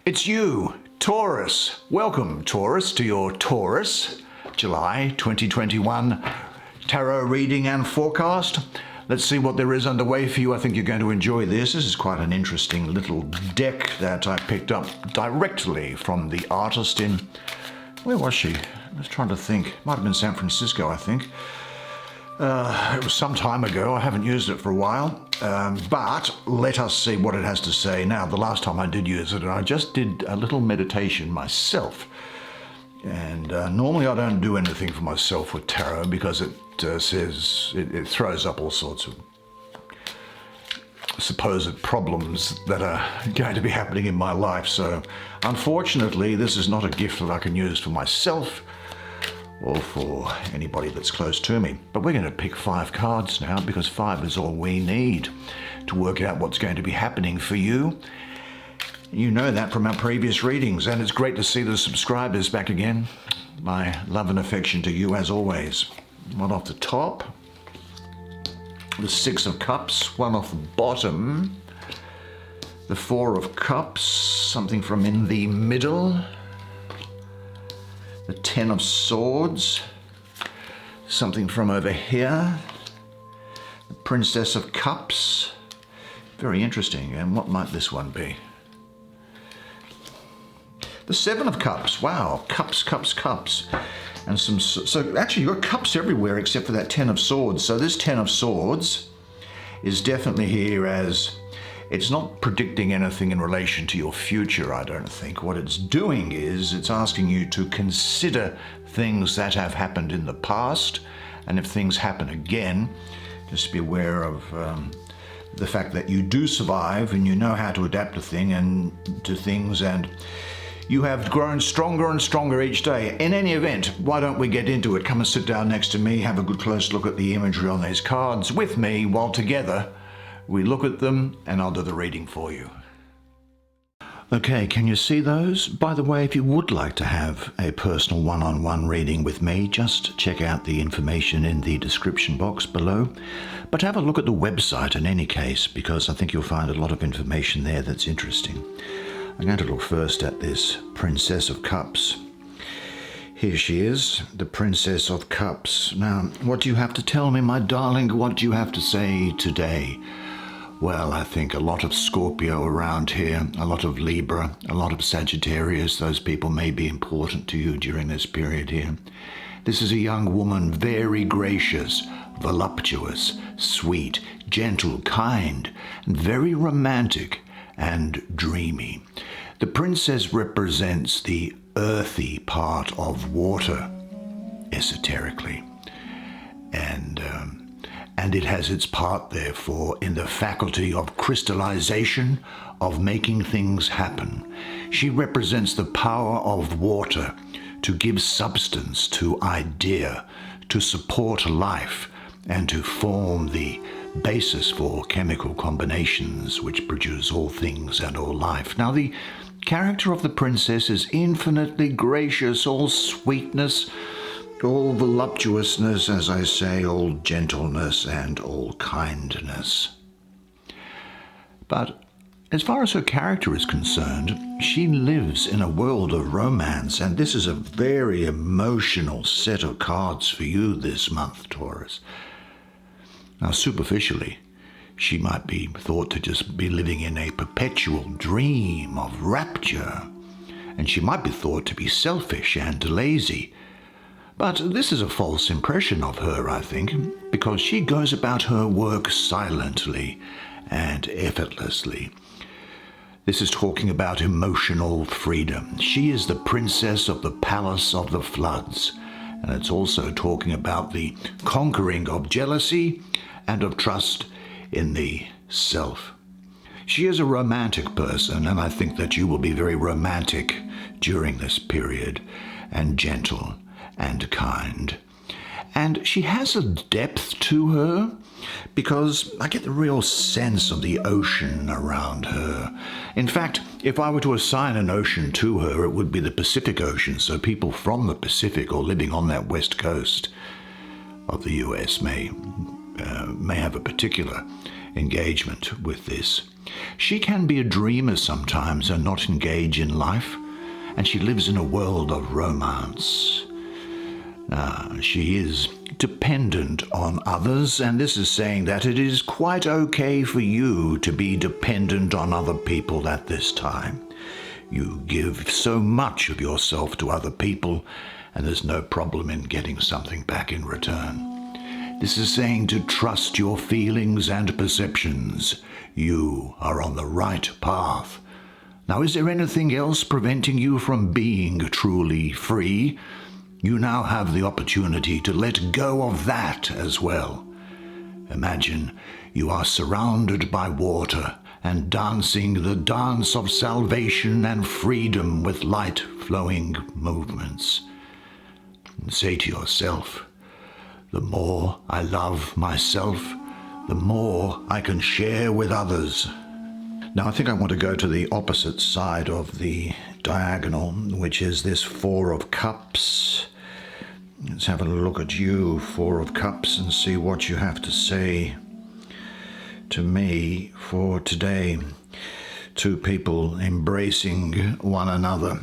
It's you, Taurus. Welcome, Taurus, to your Taurus July 2021 tarot reading and forecast. Let's see what there is underway for you. I think you're going to enjoy this. This is quite an interesting little deck that I picked up directly from the artist in... Where was she? I was trying to think. Might have been San Francisco, I think. It was some time ago. I haven't used it for a while, but let us see what it has to say. Now, the last time I did use it, I just did a little meditation myself. And normally I don't do anything for myself with tarot because it says it throws up all sorts of supposed problems that are going to be happening in my life. So unfortunately, this is not a gift that I can use for myself or for anybody that's close to me. But we're going to pick 5 cards now because 5 is all we need to work out what's going to be happening for you. You know that from our previous readings, and it's great to see the subscribers back again. My love and affection to you as always. One off the top, the 6 of Cups, one off the bottom, the 4 of Cups, something from in the middle, the 10 of Swords, something from over here, the Princess of Cups, very interesting. And what might this one be? The 7 of Cups, wow, cups, cups, cups. And so actually you've got cups everywhere except for that 10 of Swords. So this 10 of Swords is definitely here as, it's not predicting anything in relation to your future, I don't think. What it's doing is it's asking you to consider things that have happened in the past. And if things happen again, just be aware of the fact that you do survive and you know how to adapt to things, and you have grown stronger and stronger each day. In any event, why don't we get into it? Come and sit down next to me, have a good close look at the imagery on these cards with me while together we look at them and I'll do the reading for you. Okay, can you see those? By the way, if you would like to have a personal one-on-one reading with me, just check out the information in the description box below. But have a look at the website in any case, because I think you'll find a lot of information there that's interesting. I'm going to look first at this Princess of Cups. Here she is, the Princess of Cups. Now, what do you have to tell me, my darling? What do you have to say today? Well, I think a lot of Scorpio around here, a lot of Libra, a lot of Sagittarius. Those people may be important to you during this period here. This is a young woman, very gracious, voluptuous, sweet, gentle, kind, and very romantic and dreamy. The princess represents the earthy part of water, esoterically, and it has its part, therefore, in the faculty of crystallization, of making things happen. She represents the power of water to give substance to idea, to support life, and to form the basis for chemical combinations which produce all things and all life. Now, the character of the princess is infinitely gracious, all sweetness, all voluptuousness, as I say, all gentleness and all kindness. But as far as her character is concerned, she lives in a world of romance, and this is a very emotional set of cards for you this month, Taurus. Now, superficially, she might be thought to just be living in a perpetual dream of rapture, and she might be thought to be selfish and lazy. But this is a false impression of her, I think, because she goes about her work silently and effortlessly. This is talking about emotional freedom. She is the princess of the palace of the floods, and it's also talking about the conquering of jealousy and of trust in the self. She is a romantic person, and I think that you will be very romantic during this period, and gentle and kind. And she has a depth to her because I get the real sense of the ocean around her. In fact, if I were to assign an ocean to her, it would be the Pacific Ocean, so people from the Pacific or living on that west coast of the US may have a particular engagement with this. She can be a dreamer sometimes and not engage in life, and she lives in a world of romance. She is dependent on others, and this is saying that it is quite okay for you to be dependent on other people at this time. You give so much of yourself to other people, and there's no problem in getting something back in return. This is saying to trust your feelings and perceptions. You are on the right path. Now, is there anything else preventing you from being truly free? You now have the opportunity to let go of that as well. Imagine you are surrounded by water and dancing the dance of salvation and freedom with light flowing movements. And say to yourself, the more I love myself, the more I can share with others. Now I think I want to go to the opposite side of the diagonal, which is this Four of Cups. Let's have a look at you, Four of Cups, and see what you have to say to me for today. Two people embracing one another.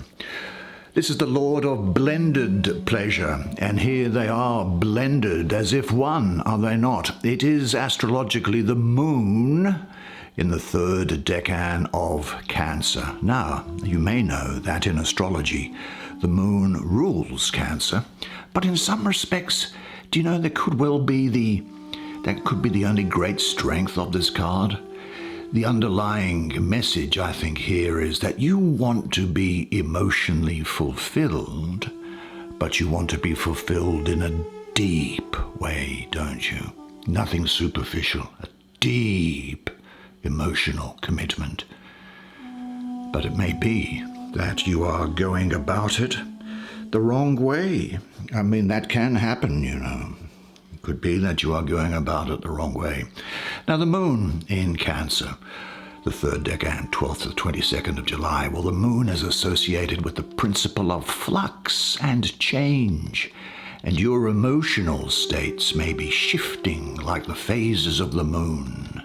This is the Lord of blended pleasure, and here they are blended as if one, are they not? It is astrologically the moon in the third decan of Cancer. Now, you may know that in astrology, the moon rules Cancer, but in some respects, do you know that could be the only great strength of this card? The underlying message, I think, here is that you want to be emotionally fulfilled, but you want to be fulfilled in a deep way, don't you? Nothing superficial, a deep emotional commitment. But it may be that you are going about it the wrong way. I mean, that can happen, you know. It could be that you are going about it the wrong way. Now, the moon in Cancer, the third decan, 12th to the 22nd of July, well, the moon is associated with the principle of flux and change, and your emotional states may be shifting like the phases of the moon.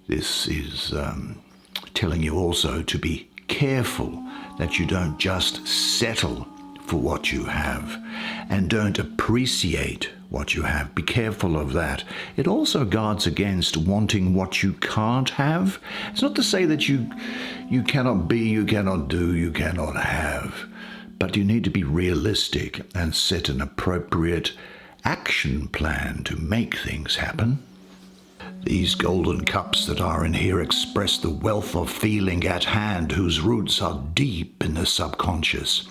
This is telling you also to be careful that you don't just settle for what you have and don't appreciate what you have. Be careful of that. It also guards against wanting what you can't have. It's not to say that you cannot be, you cannot do, you cannot have, but you need to be realistic and set an appropriate action plan to make things happen. These golden cups that are in here express the wealth of feeling at hand whose roots are deep in the subconscious.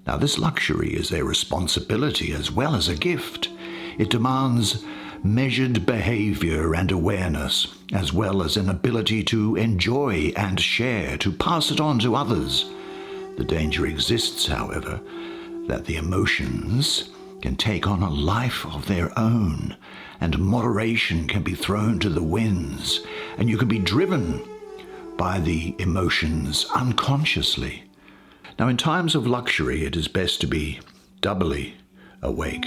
Now, this luxury is a responsibility as well as a gift. It demands measured behavior and awareness, as well as an ability to enjoy and share, to pass it on to others. The danger exists, however, that the emotions can take on a life of their own, and moderation can be thrown to the winds, and you can be driven by the emotions unconsciously. Now, in times of luxury, it is best to be doubly awake,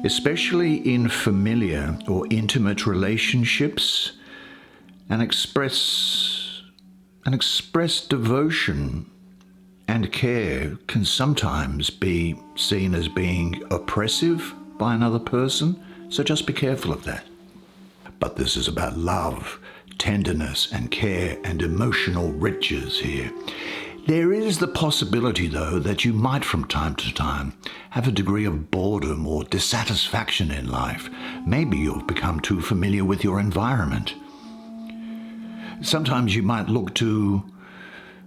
especially in familiar or intimate relationships, and express devotion and care can sometimes be seen as being oppressive by another person, so just be careful of that. But this is about love, tenderness, and care and emotional riches here. There is the possibility, though, that you might from time to time have a degree of boredom or dissatisfaction in life. Maybe you've become too familiar with your environment. Sometimes you might look to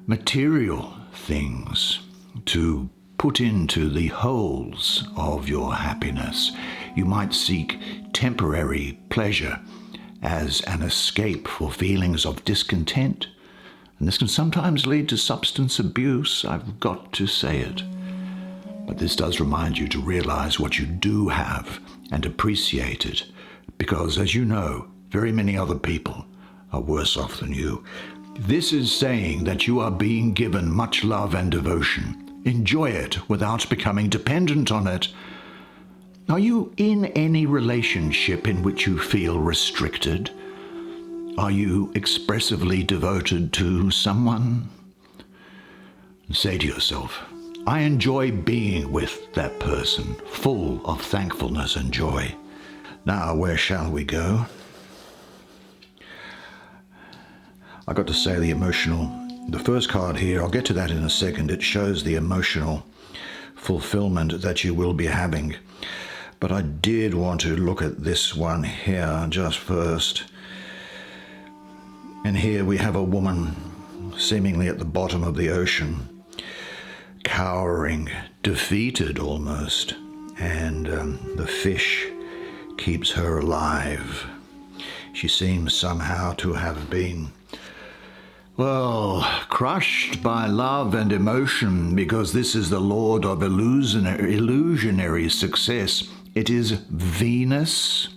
material things to put into the holes of your happiness. You might seek temporary pleasure as an escape for feelings of discontent. And this can sometimes lead to substance abuse, I've got to say it. But this does remind you to realize what you do have and appreciate it, because as you know, very many other people are worse off than you. This is saying that you are being given much love and devotion. Enjoy it without becoming dependent on it. Are you in any relationship in which you feel restricted? Are you expressively devoted to someone? Say to yourself, I enjoy being with that person, full of thankfulness and joy. Now, where shall we go? I got to say the first card here, I'll get to that in a second. It shows the emotional fulfillment that you will be having. But I did want to look at this one here just first. And here we have a woman seemingly at the bottom of the ocean, cowering, defeated almost, and the fish keeps her alive. She seems somehow to have been, well, crushed by love and emotion, because this is the Lord of illusionary success. It is Venus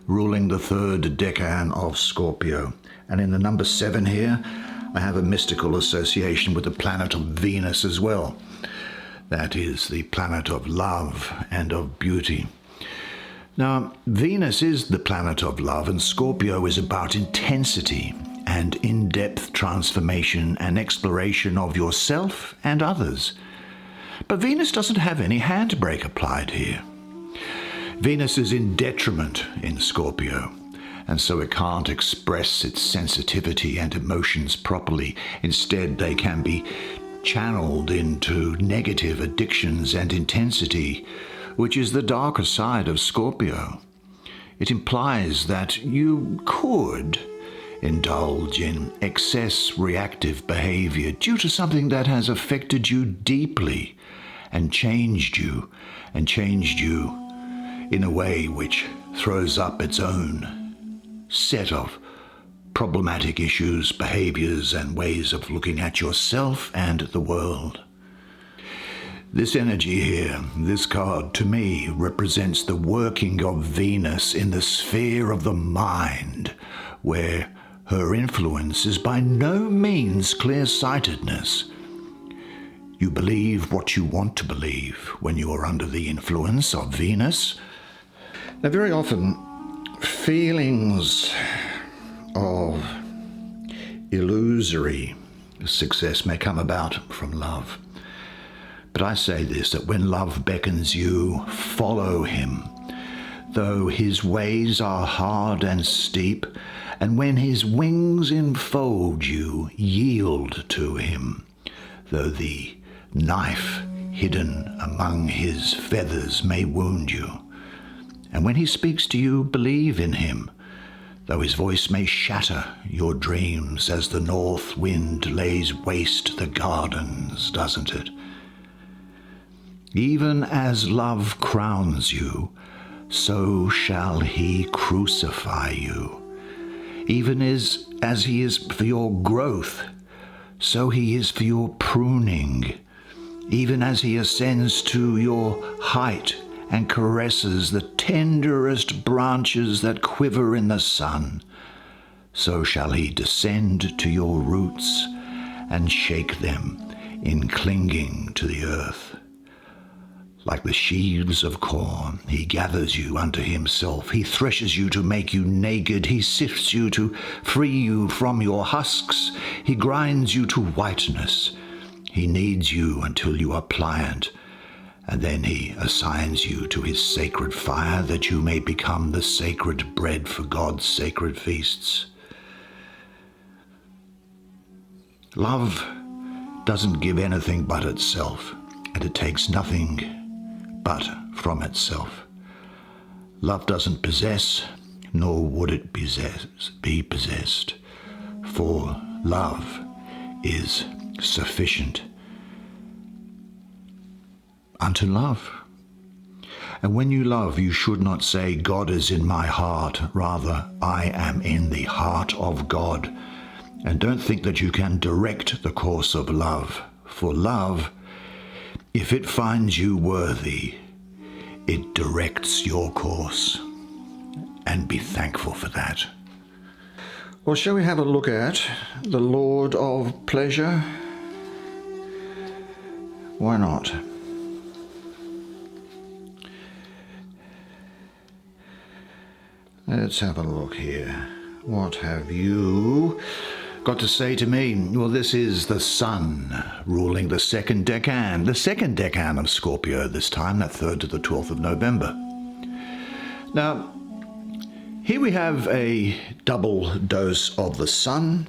ruling the third decan of Scorpio. And in the number 7 here, I have a mystical association with the planet of Venus as well. That is the planet of love and of beauty. Now, Venus is the planet of love, and Scorpio is about intensity and in-depth transformation and exploration of yourself and others. But Venus doesn't have any handbrake applied here. Venus is in detriment in Scorpio, and so it can't express its sensitivity and emotions properly. Instead, they can be channeled into negative addictions and intensity, which is the darker side of Scorpio. It implies that you could indulge in excess reactive behavior due to something that has affected you deeply and changed you in a way which throws up its own set of problematic issues, behaviors, and ways of looking at yourself and the world. This energy here, this card, to me, represents the working of Venus in the sphere of the mind, where her influence is by no means clear-sightedness. You believe what you want to believe when you are under the influence of Venus. Now, very often, feelings of illusory success may come about from love. But I say this, that when love beckons you, follow him, though his ways are hard and steep, and when his wings enfold you, yield to him, though the knife hidden among his feathers may wound you. And when he speaks to you, believe in him, though his voice may shatter your dreams as the north wind lays waste the gardens, doesn't it? Even as love crowns you, so shall he crucify you. Even as he is for your growth, so he is for your pruning. Even as he ascends to your height and caresses the tenderest branches that quiver in the sun, so shall he descend to your roots and shake them in clinging to the earth. Like the sheaves of corn, he gathers you unto himself. He threshes you to make you naked. He sifts you to free you from your husks. He grinds you to whiteness. He kneads you until you are pliant, and then he assigns you to his sacred fire that you may become the sacred bread for God's sacred feasts. Love doesn't give anything but itself, and it takes nothing but from itself. Love doesn't possess, nor would it be possessed, for love is sufficient unto love. And when you love, you should not say, God is in my heart. Rather, I am in the heart of God. And don't think that you can direct the course of love, for love, if it finds you worthy, it directs your course, and be thankful for that. Well, shall we have a look at the Lord of Pleasure? Why not? Let's have a look here. What have you got to say to me? Well, this is the Sun ruling the second decan of Scorpio this time, that 3rd to the 12th of November. Now, here we have a double dose of the Sun,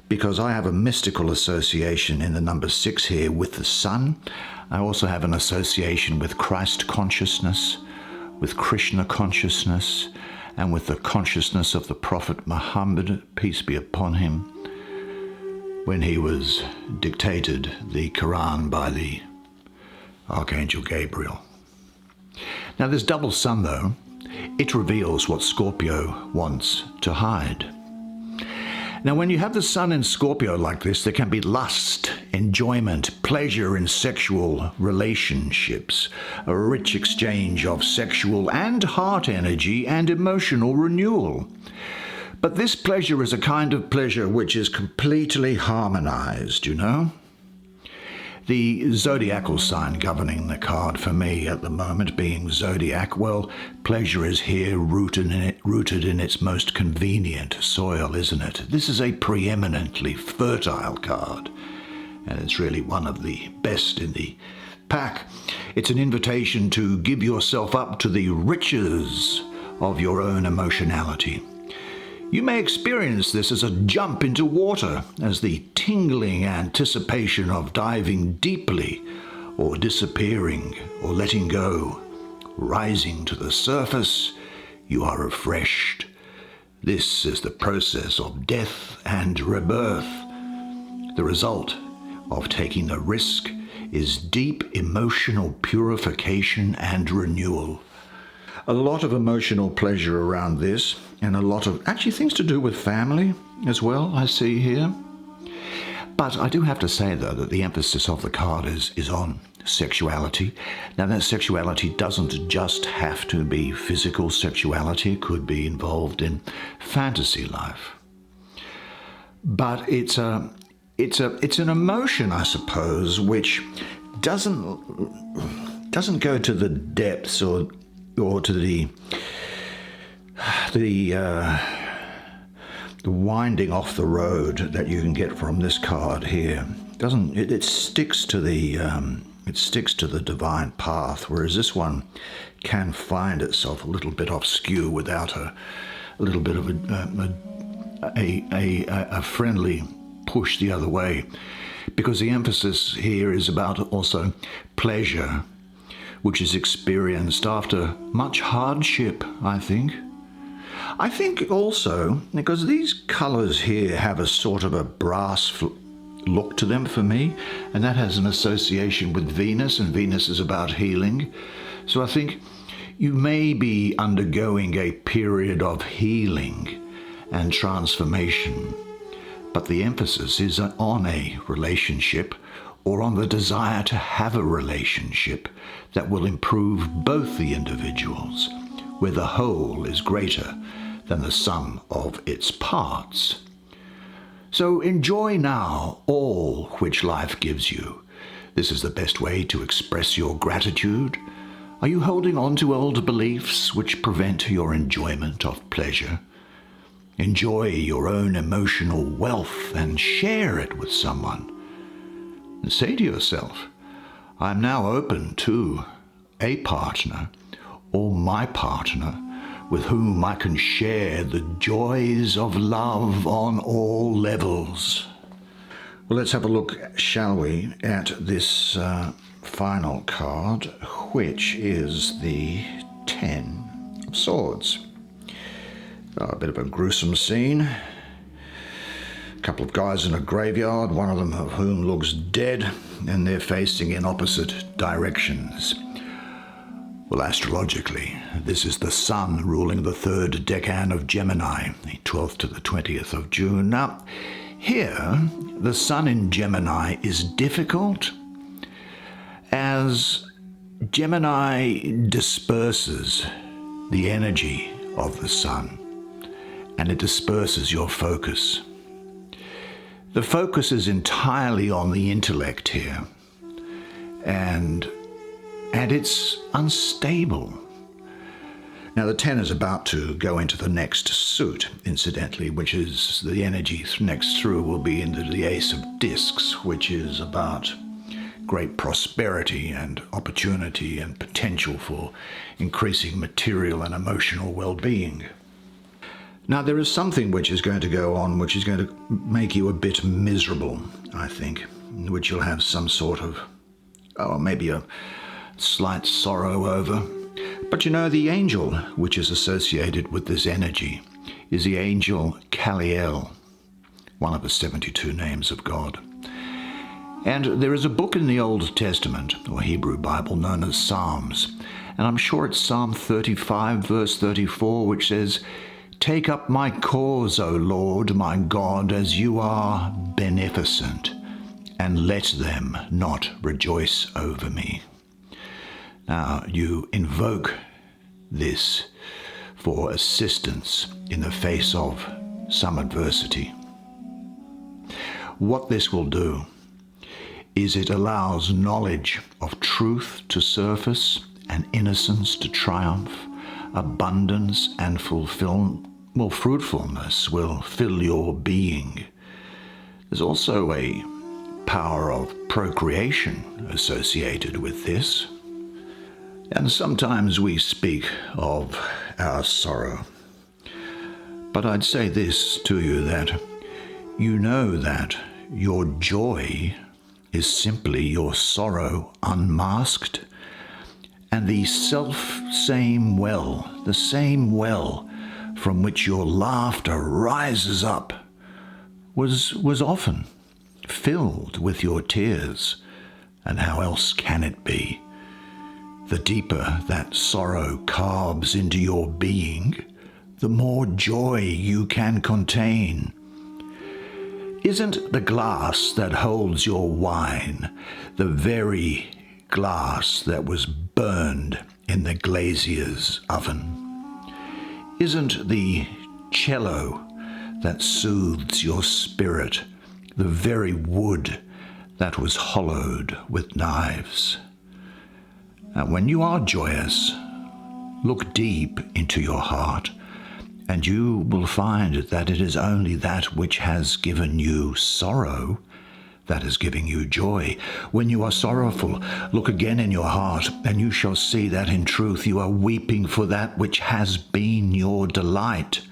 because I have a mystical association in the number 6 here with the Sun. I also have an association with Christ consciousness, with Krishna consciousness, and with the consciousness of the Prophet Muhammad, peace be upon him, when he was dictated the Quran by the Archangel Gabriel. Now, this double Sun, though, it reveals what Scorpio wants to hide. Now, when you have the Sun in Scorpio like this, there can be lust, enjoyment, pleasure in sexual relationships, a rich exchange of sexual and heart energy and emotional renewal. But this pleasure is a kind of pleasure which is completely harmonized, you know? The zodiacal sign governing the card for me at the moment being Zodiac, well, pleasure is here rooted in its most convenient soil, isn't it? This is a preeminently fertile card, and it's really one of the best in the pack. It's an invitation to give yourself up to the riches of your own emotionality. You may experience this as a jump into water, as the tingling anticipation of diving deeply, or disappearing, or letting go. Rising to the surface, you are refreshed. This is the process of death and rebirth. The result of taking the risk is deep emotional purification and renewal. A lot of emotional pleasure around this, and a lot of actually things to do with family as well, I see here. But I do have to say, though, that the emphasis of the card is on sexuality. Now, that sexuality doesn't just have to be physical sexuality. It could be involved in fantasy life. But it's an emotion, I suppose, which doesn't go to the depths or to the winding off the road that you can get from this card here. It sticks to the divine path, whereas this one can find itself a little bit off skew without a little bit of a friendly push the other way, because the emphasis here is about also pleasure, which is experienced after much hardship, I think. I think also, because these colors here have a sort of a brass look to them for me, and that has an association with Venus, and Venus is about healing. So I think you may be undergoing a period of healing and transformation, but the emphasis is on a relationship, or on the desire to have a relationship that will improve both the individuals, where the whole is greater than the sum of its parts. So enjoy now all which life gives you. This is the best way to express your gratitude. Are you holding on to old beliefs which prevent your enjoyment of pleasure? Enjoy your own emotional wealth and share it with someone. And say to yourself, I'm now open to a partner or my partner with whom I can share the joys of love on all levels. Well, let's have a look, shall we, at this final card, which is the 10 of Swords. A bit of a gruesome scene. A couple of guys in a graveyard, one of them of whom looks dead, and they're facing in opposite directions. Well, astrologically, this is the Sun ruling the 3rd decan of Gemini, the 12th to the 20th of June. Now, here, the Sun in Gemini is difficult, as Gemini disperses the energy of the Sun, and it disperses your focus. The focus is entirely on the intellect here, and it's unstable. Now the 10 is about to go into the next suit, incidentally, which is the energy next through will be into the Ace of Discs, which is about great prosperity and opportunity and potential for increasing material and emotional well-being. Now there is something which is going to go on which is going to make you a bit miserable, I think, which you'll have some sort of, maybe a slight sorrow over. But you know, the angel which is associated with this energy is the angel Kaliel, one of the 72 names of God. And there is a book in the Old Testament, or Hebrew Bible, known as Psalms. And I'm sure it's Psalm 35, verse 34, which says, "Take up my cause, O Lord, my God, as you are beneficent, and let them not rejoice over me." Now, you invoke this for assistance in the face of some adversity. What this will do is it allows knowledge of truth to surface and innocence to triumph, abundance and fruitfulness will fill your being. There's also a power of procreation associated with this. And sometimes we speak of our sorrow. But I'd say this to you, that you know that your joy is simply your sorrow unmasked, and the same well from which your laughter rises up was often filled with your tears. And how else can it be? The deeper that sorrow carves into your being, the more joy you can contain. Isn't the glass that holds your wine the very glass that was burned in the glazier's oven? Isn't the cello that soothes your spirit the very wood that was hollowed with knives? And when you are joyous, look deep into your heart, and you will find that it is only that which has given you sorrow that is giving you joy. When you are sorrowful, look again in your heart, and you shall see that in truth you are weeping for that which has been your delight.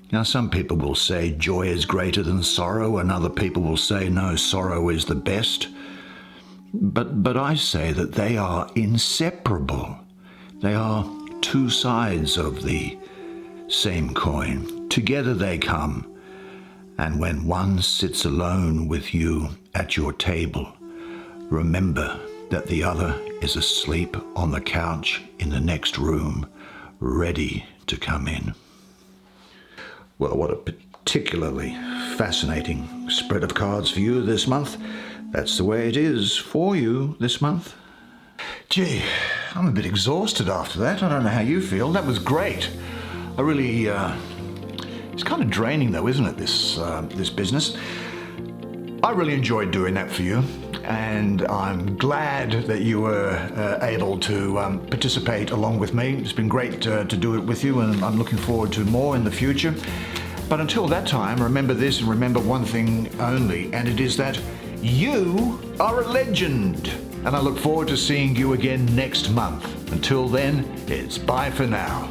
Now, some people will say joy is greater than sorrow, and other people will say, no, sorrow is the best. But I say that they are inseparable. They are two sides of the same coin. Together they come. And when one sits alone with you at your table, remember that the other is asleep on the couch in the next room, ready to come in. Well, what a particularly fascinating spread of cards for you this month. That's the way it is for you this month. Gee, I'm a bit exhausted after that. I don't know how you feel. That was great. I really, it's kind of draining though, isn't it, this business? I really enjoyed doing that for you, and I'm glad that you were able to participate along with me. It's been great to do it with you, and I'm looking forward to more in the future. But until that time, remember this, and remember one thing only, and it is that you are a legend. And I look forward to seeing you again next month. Until then, it's bye for now.